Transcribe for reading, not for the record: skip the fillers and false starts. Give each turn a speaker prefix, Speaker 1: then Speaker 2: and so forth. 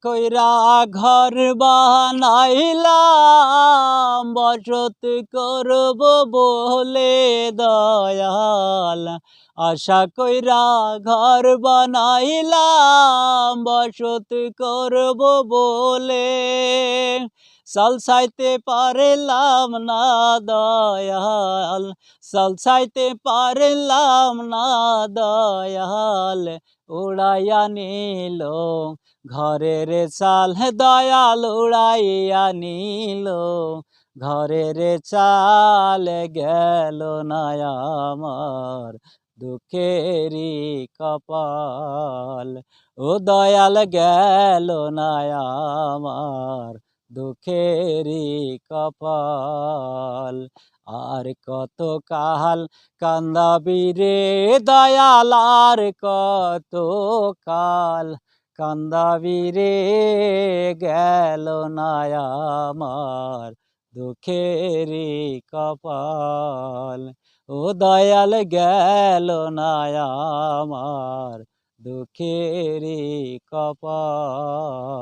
Speaker 1: কইরা ঘর বানাইলাম বসত করব বলে দয়াল, আশা কইরা ঘর বানাইলাম বসত করব বলে, চাল ছাইতে পারলাম না দয়াল, চাল ছাইতে পারলাম না দয়াল, উড়াইয়া নিল ঘরের চাল দয়াল, উড়াইয়া নিল ঘরের চাল, গেল না আমার দুঃখেরই কপাল। ও দয়াল গেল না আমার দুঃখেরই কপাল। আর কত কাল কান্দাবি রে দয়াল, আর কত কাল কান্দাবি রে, গেল না আমার দুঃখেরই কপাল। ও দয়াল গেল না আমার দুঃখেরই কপাল।